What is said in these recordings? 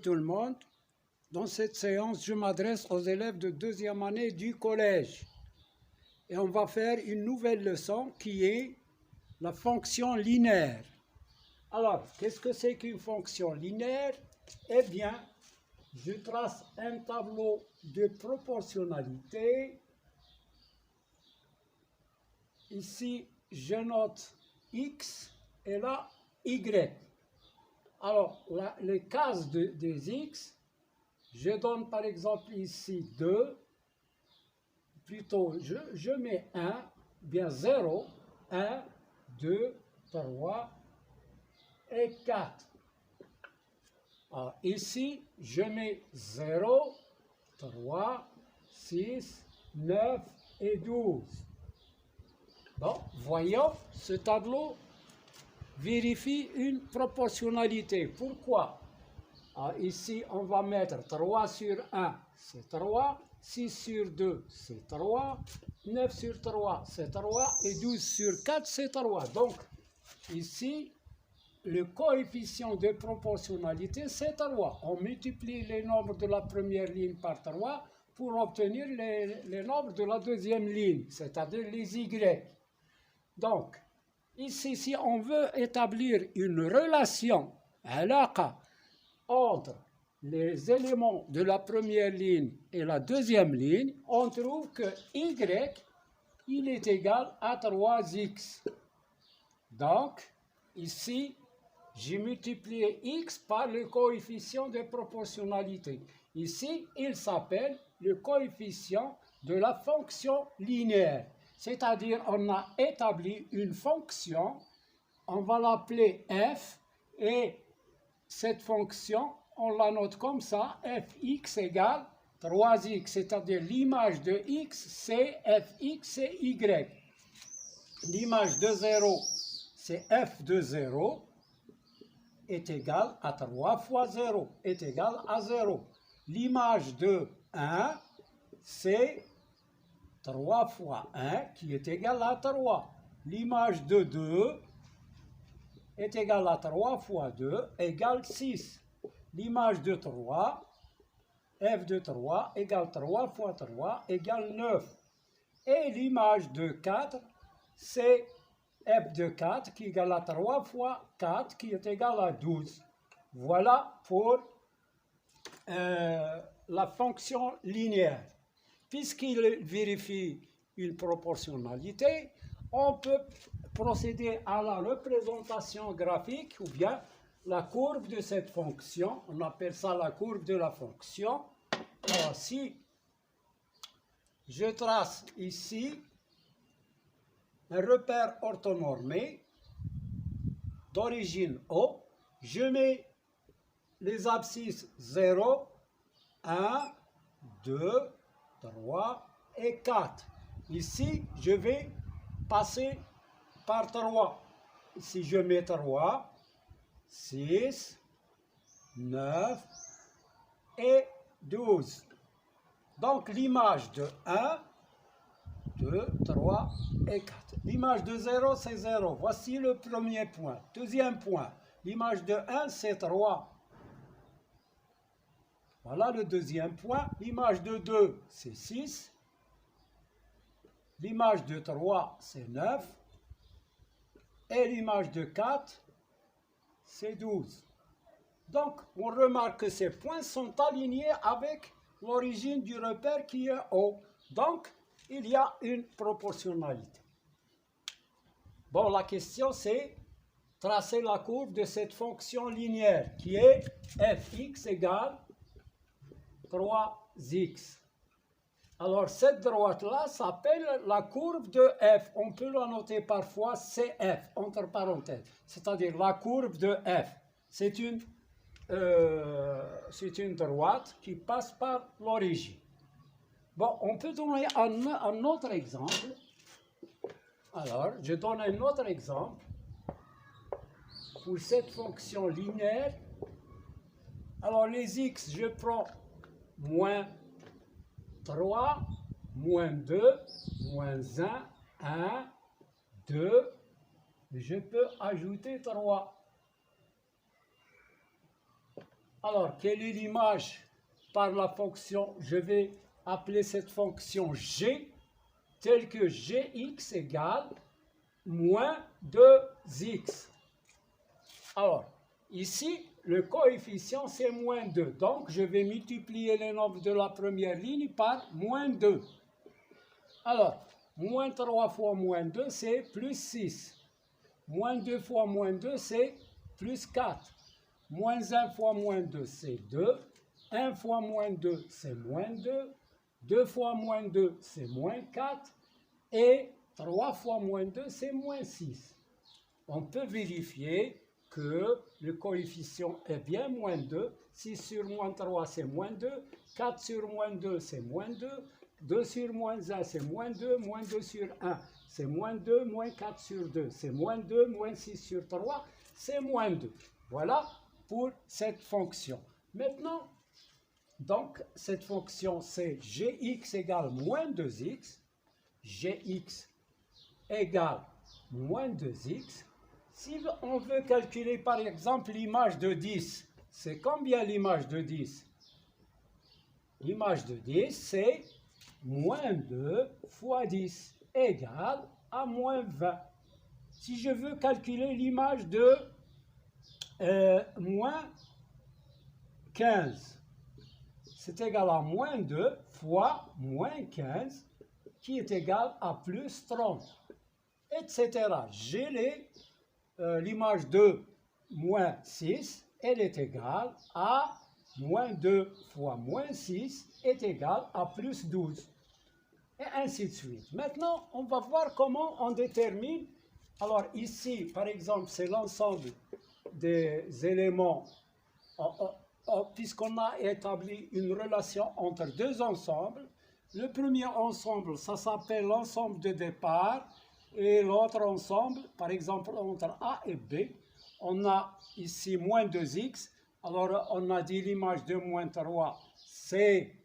tout le monde. Dans cette séance, je m'adresse aux élèves de deuxième année du collège. Et on va faire une nouvelle leçon qui est la fonction linéaire. Alors, qu'est-ce que c'est qu'une fonction linéaire? Eh bien, je trace un tableau de proportionnalité. Ici, je note X et là, Y. Alors, les cases des X, je donne par exemple ici 2, plutôt je mets 1, bien 0, 1, 2, 3 et 4. Alors, ici, je mets 0, 3, 6, 9 et 12. Bon, voyons, ce tableau vérifie une proportionnalité. Pourquoi? Alors, ici, on va mettre 3 sur 1, c'est 3, 6 sur 2, c'est 3, 9 sur 3, c'est 3, et 12 sur 4, c'est 3. Donc, ici, le coefficient de proportionnalité, c'est 3. On multiplie les nombres de la première ligne par 3 pour obtenir les nombres de la deuxième ligne, c'est-à-dire les Y. Donc, ici, si on veut établir une relation, entre les éléments de la première ligne et la deuxième ligne, on trouve que Y, il est égal à 3x. Donc, ici, j'ai multiplié x par le coefficient de proportionnalité. Ici, il s'appelle le coefficient de la fonction linéaire. C'est-à-dire, on a établi une fonction, on va l'appeler f, et cette fonction, on la note comme ça, fx égale 3x, c'est-à-dire l'image de x, c'est fx, c'est y. L'image de 0, c'est f de 0, est égale à 3 fois 0, est égale à 0. L'image de 1, c'est 3 fois 1, qui est égal à 3. L'image de 2 est égale à 3 fois 2, égale 6. L'image de 3, f de 3, égale 3 fois 3, égale 9. Et l'image de 4, c'est f de 4 qui est égal à 3 fois 4 qui est égal à 12. Voilà pour la fonction linéaire. Puisqu'il vérifie une proportionnalité, on peut procéder à la représentation graphique ou bien la courbe de cette fonction. On appelle ça la courbe de la fonction. Alors, si je trace ici un repère orthonormé d'origine O, je mets les abscisses 0, 1, 2, 3 et 4. Ici, je vais passer par 3. Ici, je mets 3, 6, 9 et 12. Donc, l'image de 1, 2, 3 et 4. L'image de 0, c'est 0. Voici le premier point. Deuxième point, l'image de 1, c'est 3. Voilà le deuxième point. L'image de 2, c'est 6. L'image de 3, c'est 9. Et l'image de 4, c'est 12. Donc, on remarque que ces points sont alignés avec l'origine du repère qui est O. Donc, il y a une proportionnalité. Bon, la question c'est tracer la courbe de cette fonction linéaire qui est fx égale 3x. Alors, cette droite-là s'appelle la courbe de f. On peut la noter parfois CF, entre parenthèses. C'est-à-dire la courbe de f. C'est une droite qui passe par l'origine. Bon, on peut donner un autre exemple. Alors, je donne un autre exemple pour cette fonction linéaire. Alors, les x, je prends moins 3, moins 2, moins 1, 1, 2, je peux ajouter 3. Alors, quelle est l'image par la fonction? Je vais appeler cette fonction g, telle que gx égale moins 2x. Alors, ici, le coefficient, c'est moins 2. Donc, je vais multiplier le nombre de la première ligne par moins 2. Alors, moins 3 fois moins 2, c'est plus 6. Moins 2 fois moins 2, c'est plus 4. Moins 1 fois moins 2, c'est 2. 1 fois moins 2, c'est moins 2. 2 fois moins 2, c'est moins 4. Et 3 fois moins 2, c'est moins 6. On peut vérifier que le coefficient est bien moins 2. 6 sur moins 3, c'est moins 2. 4 sur moins 2, c'est moins 2. 2 sur moins 1, c'est moins 2. Moins 2 sur 1, c'est moins 2. Moins 4 sur 2, c'est moins 2. Moins 6 sur 3, c'est moins 2. Voilà pour cette fonction. Maintenant, donc, cette fonction, c'est gx égale moins 2x. Gx égale moins 2x. Si on veut calculer par exemple l'image de 10, c'est combien l'image de 10? L'image de 10, c'est moins 2 fois 10 égale à moins 20. Si je veux calculer l'image de moins 15, c'est égal à moins 2 fois moins 15, qui est égal à plus 30, etc. J'ai l'image de moins 6, elle est égale à moins 2 fois moins 6 est égal à plus 12. Et ainsi de suite. Maintenant, on va voir comment on détermine. Alors ici, par exemple, c'est l'ensemble des éléments, puisqu'on a établi une relation entre deux ensembles. Le premier ensemble, ça s'appelle l'ensemble de départ. Et l'autre ensemble, par exemple, entre A et B, on a ici moins 2x. Alors, on a dit l'image de moins 3, c'est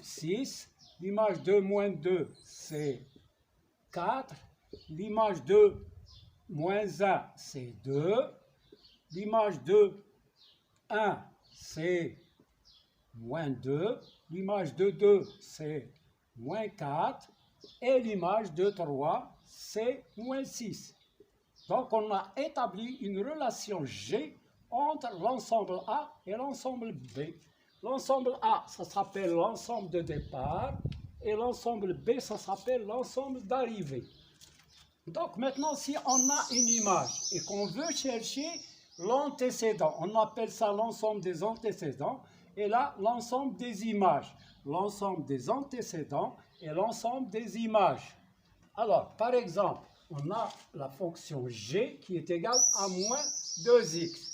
6. L'image de moins 2, c'est 4. L'image de moins 1, c'est 2. L'image de 1, c'est moins 2. L'image de 2, c'est moins 4. Et l'image de 3, c'est moins 6. Donc, on a établi une relation G entre l'ensemble A et l'ensemble B. L'ensemble A, ça s'appelle l'ensemble de départ, et l'ensemble B, ça s'appelle l'ensemble d'arrivée. Donc, maintenant, si on a une image et qu'on veut chercher l'antécédent, on appelle ça l'ensemble des antécédents, et là, l'ensemble des images, l'ensemble des antécédents et l'ensemble des images. Alors, par exemple, on a la fonction g qui est égale à moins 2x.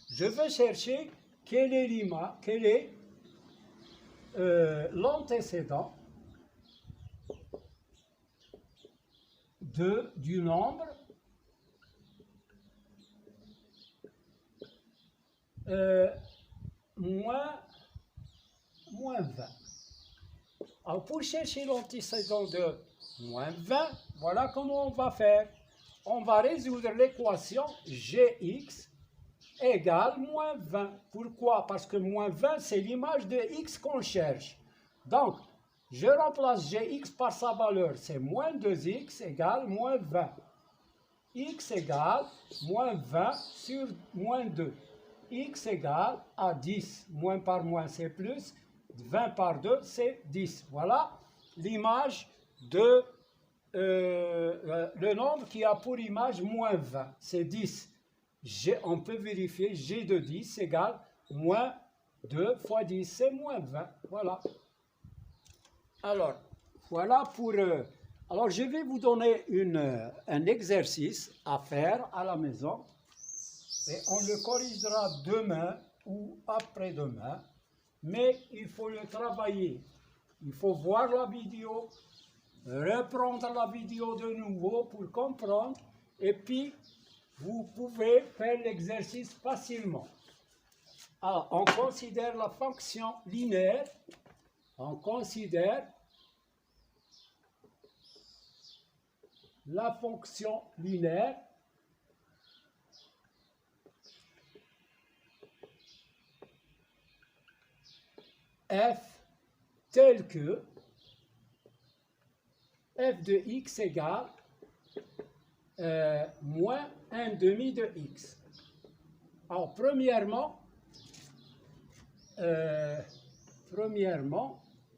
Je veux chercher quel est l'antécédent du nombre moins 20. Alors, pour chercher l'antécédent de moins 20, voilà comment on va faire. On va résoudre l'équation gx égale moins 20. Pourquoi? Parce que moins 20, c'est l'image de x qu'on cherche. Donc, je remplace gx par sa valeur. C'est moins 2x égale moins 20. X égale moins 20 sur moins 2. X égale à 10. Moins par moins, c'est plus. 20 par 2, c'est 10. Voilà l'image de le nombre qui a pour image moins 20. C'est 10. On peut vérifier G de 10 égale moins 2 fois 10. C'est moins 20. Voilà. Alors, voilà pour... alors, je vais vous donner un exercice à faire à la maison. Et on le corrigera demain ou après-demain. Mais il faut le travailler. Il faut voir la vidéo, reprendre la vidéo de nouveau pour comprendre. Et puis, vous pouvez faire l'exercice facilement. Alors, on considère la fonction linéaire. On considère la fonction linéaire f tel que f de x égale moins 1 demi de x. Alors, premièrement,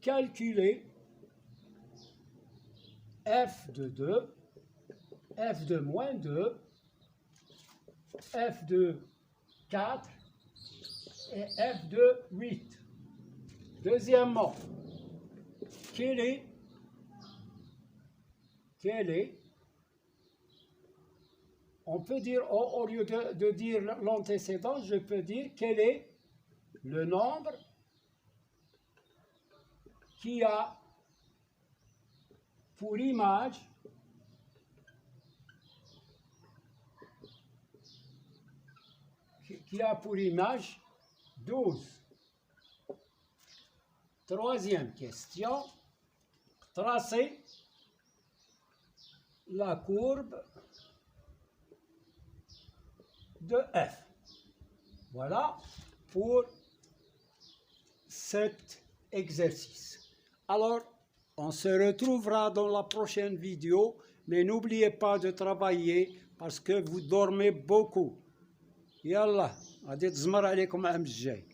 calculer f de 2, f de moins 2, f de 4 et f de 8. Deuxièmement, quel est, on peut dire, au lieu de dire l'antécédent, je peux dire quel est le nombre qui a pour image qui a pour image 12. Troisième question, tracer la courbe de f. Voilà pour cet exercice. Alors, on se retrouvera dans la prochaine vidéo, mais n'oubliez pas de travailler parce que vous dormez beaucoup. Yallah, غادي تزمر عليكم العام الجاي.